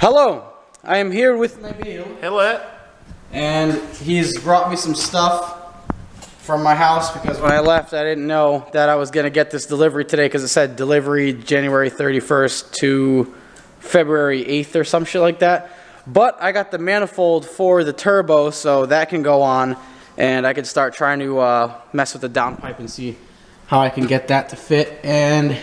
Hello, I am here with Nabil. Hello. And he's brought me some stuff from my house because when I left I didn't know that I was going to get this delivery today because it said delivery January 31st to February 8th or some shit like that. But I got the manifold for the turbo, so that can go on and I can start trying to mess with the downpipe and see how I can get that to fit. And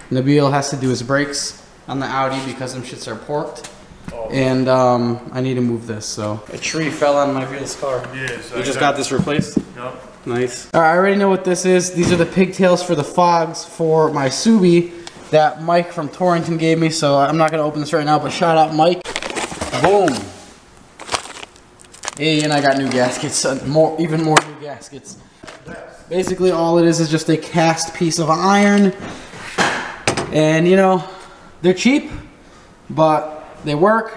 Nabil has to do his brakes on the Audi because them shits are porked. Oh. And I need to move this, so. A tree fell on my Nabil's car. Yes. You just got this replaced? Yep. Nice. Alright, I already know what this is. These are the pigtails for the fogs for my Subi that Mike from Torrington gave me, so I'm not going to open this right now, but shout out Mike. Boom. Hey, and I got new gaskets, even more new gaskets. Basically all it is just a cast piece of iron. And you know, they're cheap, but they work.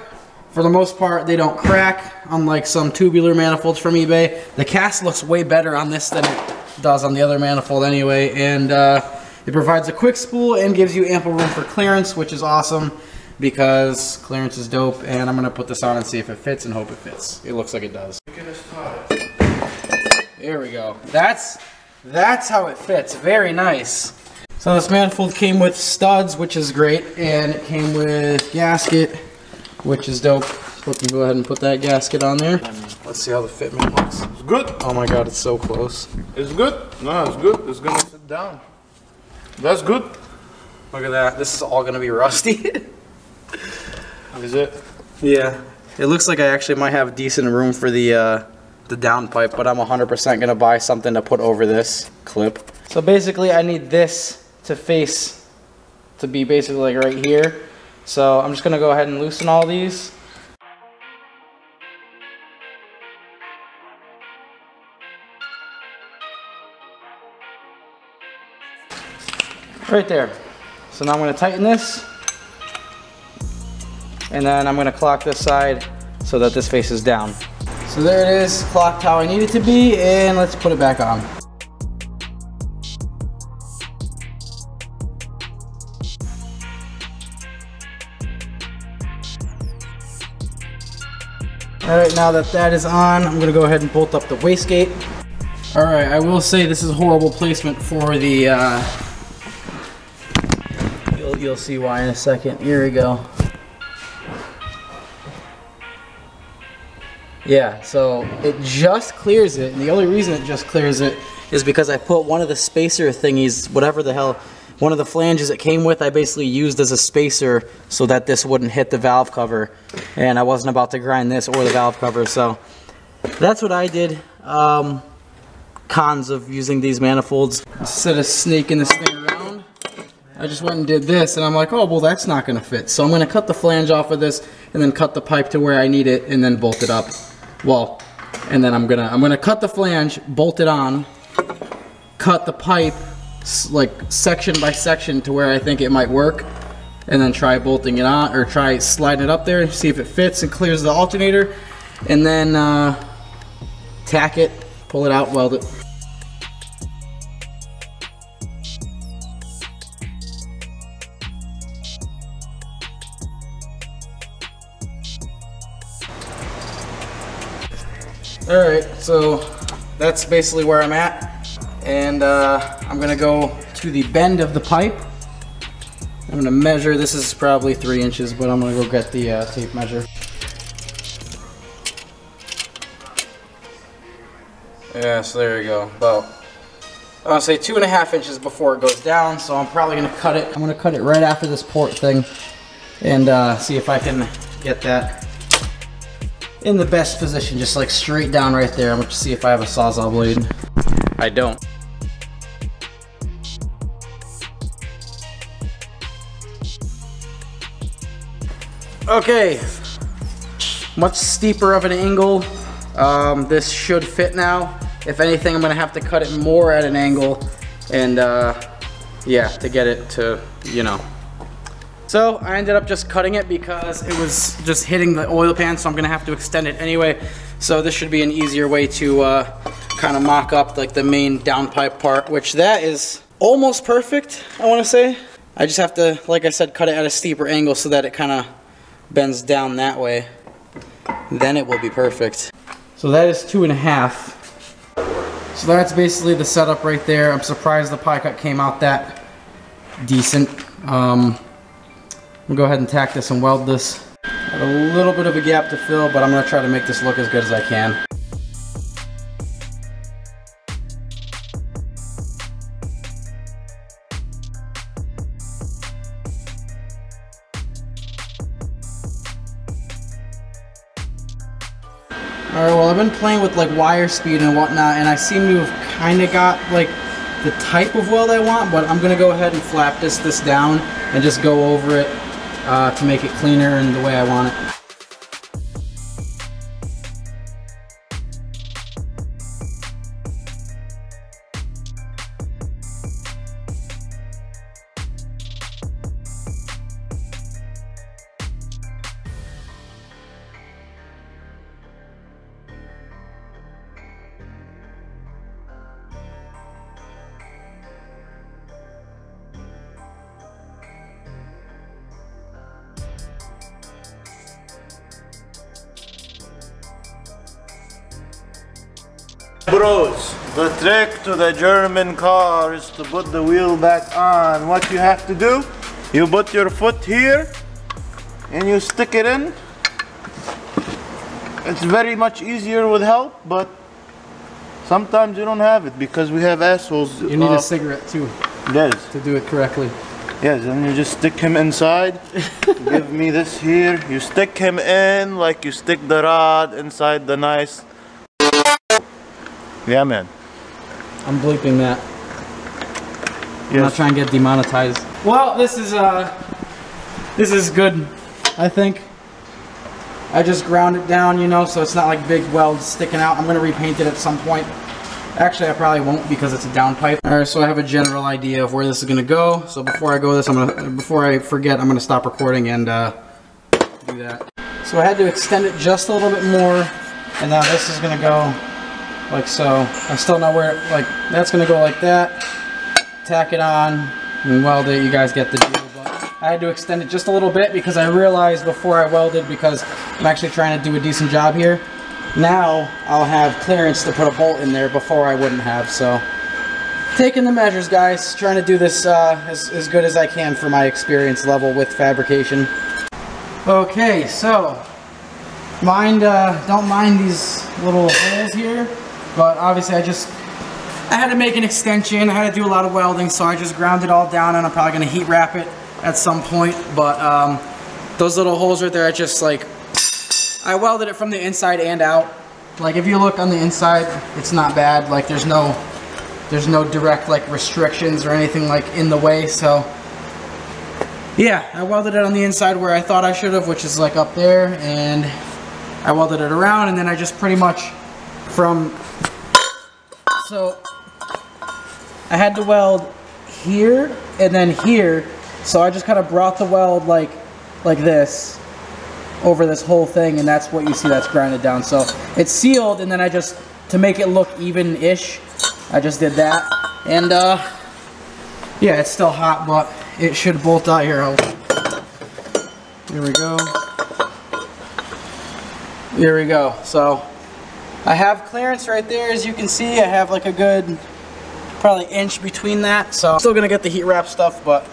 For the most part, they don't crack, unlike some tubular manifolds from eBay. The cast looks way better on this than it does on the other manifold anyway, and it provides a quick spool and gives you ample room for clearance, which is awesome because clearance is dope. And I'm gonna put this on and see if it fits and hope it fits. It looks like it does. There we go. That's how it fits. Very nice. So this manifold came with studs, which is great, and it came with gasket, which is dope. We can go ahead and put that gasket on there. Let's see how the fitment looks. It's good. Oh my god, it's so close. It's good. No, it's good. It's gonna sit down. That's good. Look at that. This is all gonna be rusty. Is it? Yeah. It looks like I actually might have decent room for the downpipe, but I'm 100% gonna buy something to put over this clip. So basically, I need this to be basically like right here. So I'm just gonna go ahead and loosen all these. Right there. So now I'm gonna tighten this. And then I'm gonna clock this side so that this faces down. So there it is, clocked how I need it to be, and let's put it back on. Alright, now that that is on, I'm going to go ahead and bolt up the wastegate. Alright, I will say this is horrible placement for the, you'll see why in a second. Here we go. Yeah, so it just clears it, and the only reason it just clears it is because I put one of the spacer thingies, whatever the hell, one of the flanges it came with, I basically used as a spacer so that this wouldn't hit the valve cover, and I wasn't about to grind this or the valve cover, so that's what I did. Cons of using these manifolds. Instead of snaking this thing around, I just went and did this, and I'm like, oh, well, that's not gonna fit. So I'm gonna cut the flange off of this, and then cut the pipe to where I need it, and then bolt it up. Well, and then I'm gonna cut the flange, bolt it on, cut the pipe like section by section to where I think it might work, and then try bolting it on, or try sliding it up there and see if it fits and clears the alternator, and then tack it, pull it out, weld it. Alright, so that's basically where I'm at. And I'm gonna go to the bend of the pipe. I'm gonna measure, this is probably 3 inches, but I'm gonna go get the tape measure. Yeah, so there you go, about, I wanna say 2.5 inches before it goes down, so I'm probably gonna cut it. I'm gonna cut it right after this port thing and see if I can get that in the best position, just like straight down right there. I'm gonna see if I have a Sawzall blade. I don't. Okay, much steeper of an angle. This should fit now. If anything, I'm gonna have to cut it more at an angle, and yeah, to get it to, you know. So I ended up just cutting it because it was just hitting the oil pan, so I'm gonna have to extend it anyway. So this should be an easier way to kind of mock up like the main downpipe part, which that is almost perfect, I wanna say. I just have to, like I said, cut it at a steeper angle so that it kind of bends down that way, then it will be perfect. So that is 2.5. So that's basically the setup right there. I'm surprised the pie cut came out that decent. I'm gonna go ahead and tack this and weld this. Got a little bit of a gap to fill, but I'm gonna try to make this look as good as I can. Alright, well I've been playing with like wire speed and whatnot, and I seem to have kind of got like the type of weld I want, but I'm gonna go ahead and flap this down and just go over it to make it cleaner and the way I want it. Bros, the trick to the German car is to put the wheel back on. What you have to do, you put your foot here and you stick it in. It's very much easier with help, but sometimes you don't have it because we have assholes. You need a cigarette too. Yes. To do it correctly. Yes, and you just stick him inside. Give me this here. You stick him in like you stick the rod inside the nice. Yeah, man. I'm bleeping that. Yes. I'm not trying to get demonetized. Well, this is good, I think. I just ground it down, you know, so it's not like big welds sticking out. I'm gonna repaint it at some point. Actually, I probably won't because it's a downpipe. All right, so I have a general idea of where this is gonna go. So before I go this, before I forget, I'm gonna stop recording and do that. So I had to extend it just a little bit more, and now this is gonna go like so. I still know where, like, that's gonna go like that. Tack it on and weld it. You guys get the deal. But I had to extend it just a little bit because I realized before I welded, because I'm actually trying to do a decent job here. Now I'll have clearance to put a bolt in there before I wouldn't have. So taking the measures, guys. Trying to do this as good as I can for my experience level with fabrication. Okay, so don't mind these little holes here. But obviously I had to make an extension. I had to do a lot of welding, so I just ground it all down, and I'm probably going to heat wrap it at some point. But those little holes right there, I just like, I welded it from the inside and out. Like if you look on the inside, it's not bad. Like there's no direct like restrictions or anything like in the way. So yeah, I welded it on the inside where I thought I should have, which is like up there, and I welded it around, and then I just pretty much so I had to weld here and then here, so I just kind of brought the weld like this over this whole thing, and that's what you see, that's grinded down. So it's sealed, and then I just, to make it look even-ish, I just did that. And yeah, it's still hot, but it should bolt out here. Here we go. Here we go. So I have clearance right there, as you can see. I have like a good probably inch between that, so I'm still gonna get the heat wrap stuff, but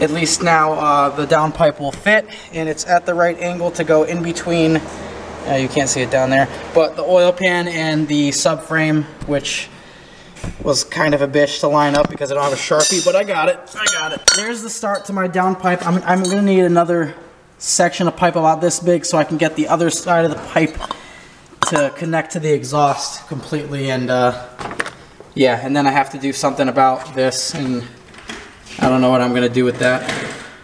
at least now the downpipe will fit, and it's at the right angle to go in between. You can't see it down there, but the oil pan and the subframe, which was kind of a bitch to line up because I don't have a Sharpie, but I got it. There's the start to my downpipe. I'm gonna need another section of pipe about this big so I can get the other side of the pipe to connect to the exhaust completely, and yeah, and then I have to do something about this, and I don't know what I'm gonna do with that.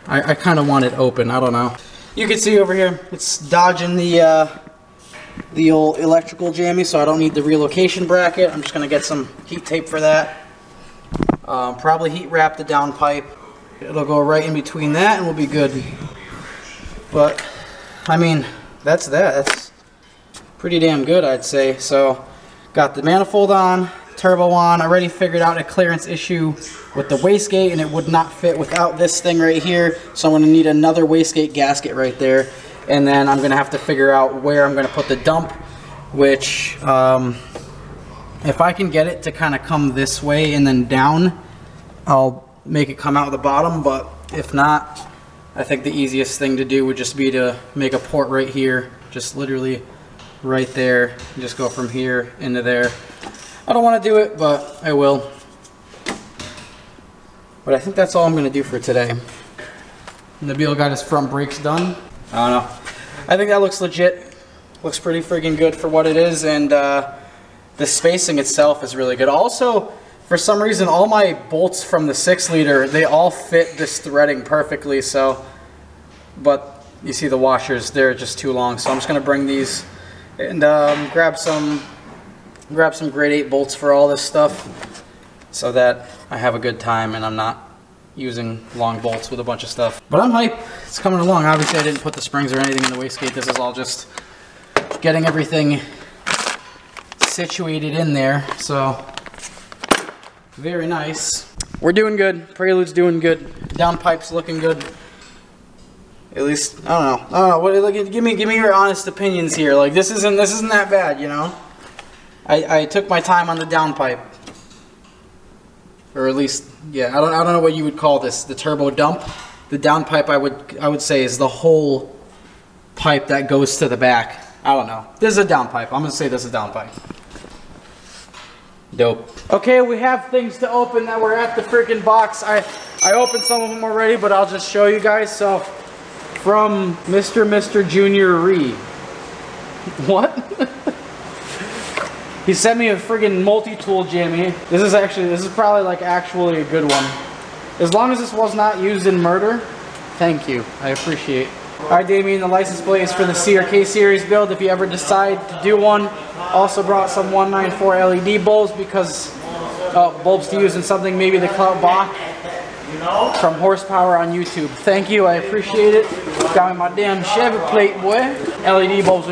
I kind of want it open. I don't know. You can see over here, it's dodging the old electrical jammy, so I don't need the relocation bracket. I'm just gonna get some heat tape for that. Probably heat wrap the downpipe. It'll go right in between that, and we'll be good. But I mean, that's that. That's pretty damn good, I'd say. So got the manifold on, turbo on. I already figured out a clearance issue with the wastegate, and it would not fit without this thing right here, so I'm going to need another wastegate gasket right there. And then I'm going to have to figure out where I'm going to put the dump, which if I can get it to kind of come this way and then down, I'll make it come out the bottom. But if not, I think the easiest thing to do would just be to make a port right here, just literally right there, and just go from here into there. I don't want to do it, but I will. But I think that's all I'm going to do for today. Nabil got his front brakes done. I don't know. I think that looks legit. Looks pretty friggin' good for what it is, and the spacing itself is really good. Also, for some reason, all my bolts from the 6-liter, they all fit this threading perfectly, so, but you see the washers, they're just too long, so I'm just gonna bring these and grab some grade 8 bolts for all this stuff so that I have a good time and I'm not using long bolts with a bunch of stuff. But I'm hyped. It's coming along. Obviously, I didn't put the springs or anything in the wastegate. This is all just getting everything situated in there. So, very nice. We're doing good. Prelude's doing good. Downpipe's looking good. At least, I don't know. What, like, give me your honest opinions here. Like, this isn't that bad, you know. I took my time on the downpipe. Or at least, yeah, I don't know what you would call this, the turbo dump. The downpipe I would say is the whole pipe that goes to the back. I don't know. This is a downpipe. I'm gonna say this is a downpipe. Dope. Okay, we have things to open that were at the freaking box. I opened some of them already, but I'll just show you guys. So, from Mr. Junior Ree. What? He sent me a friggin' multi-tool jammy. This is probably like actually a good one. As long as this was not used in murder, thank you. I appreciate. Alright, Damien, the license plate is for the C or K series build if you ever decide to do one. Also brought some 194 LED bulbs because bulbs to use in something, maybe the Clout Bach from Horsepower on YouTube. Thank you, I appreciate it. Got me my damn Chevy plate, boy. LED bulbs,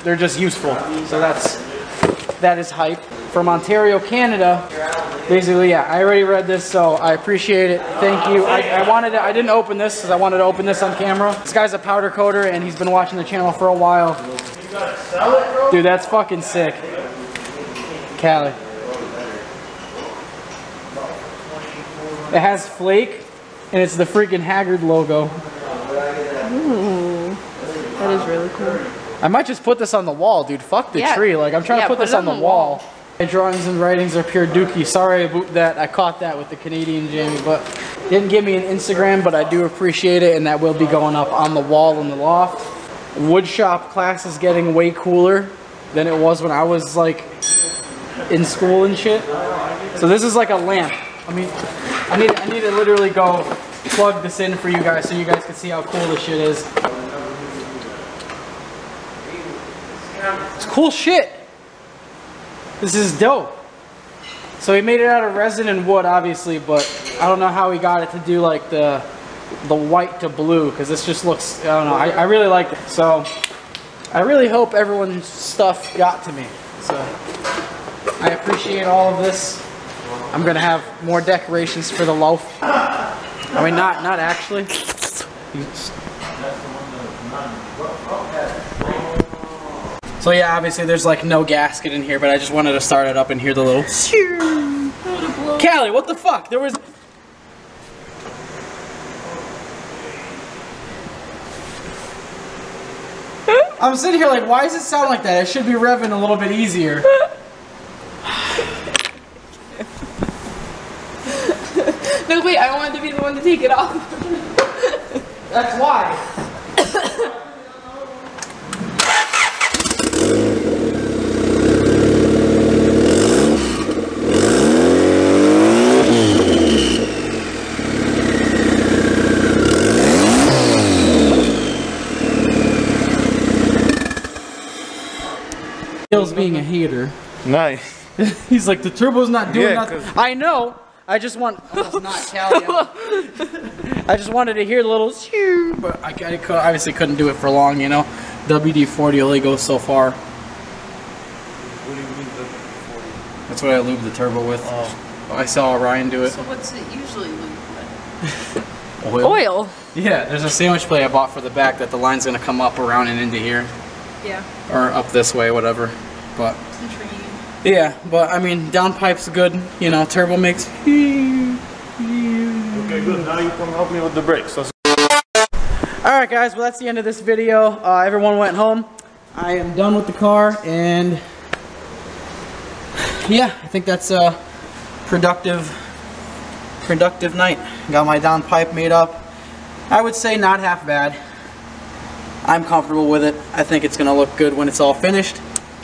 they're just useful. So that is hype. From Ontario, Canada. Basically, yeah, I already read this, so I appreciate it. Thank you. I didn't open this because I wanted to open this on camera. This guy's a powder coater and he's been watching the channel for a while. Dude, that's fucking sick. Cali. It has flake and it's the freaking Haggard logo. Ooh, that is really cool. I might just put this on the wall, dude. Fuck the tree. Like, I'm trying to put this on the wall. My drawings and writings are pure dookie. Sorry about that. I caught that with the Canadian Jamie, but didn't give me an Instagram, but I do appreciate it, and that will be going up on the wall in the loft. Woodshop class is getting way cooler than it was when I was, like, in school and shit. So this is like a lamp. I mean, I need to literally go plug this in for you guys so you guys can see how cool this shit is. It's cool shit. This is dope. So he made it out of resin and wood, obviously, but I don't know how he got it to do like the white to blue, because this just looks, I don't know, I really like it. So I really hope everyone's stuff got to me. So I appreciate all of this. I'm gonna have more decorations for the loaf. I mean, not actually. So yeah, obviously there's like no gasket in here, but I just wanted to start it up and hear the little Callie, what the fuck? There was... I'm sitting here like, why does it sound like that? It should be revving a little bit easier. No, wait, I wanted to be the one to take it off. That's why. Being a hater. Nice. He's like, the turbo's not doing nothing. I know. I just want. Not Cali. I just wanted to hear the little, but I obviously couldn't do it for long, you know. WD-40 only goes so far. What do you mean WD-40? That's what I lube the turbo with. Oh. I saw Ryan do it. So what's it usually lubed with? Oil? Yeah, there's a sandwich plate I bought for the back that the line's gonna come up around and into here. Yeah. Or up this way, whatever. But Intriguing. yeah, but I mean, downpipe's good. You know, turbo makes. Okay, good. Now you come help me with the brakes. Alright guys, well that's the end of this video. Everyone went home. I am done with the car, and yeah, I think that's a productive night. Got my downpipe made up. I would say not half bad. I'm comfortable with it. I think it's gonna look good when it's all finished.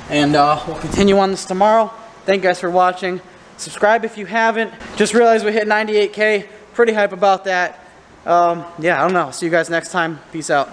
And we'll continue on this tomorrow. Thank you guys for watching. Subscribe if you haven't. Just realized we hit 98K. Pretty hype about that. Yeah, I don't know. See you guys next time. Peace out.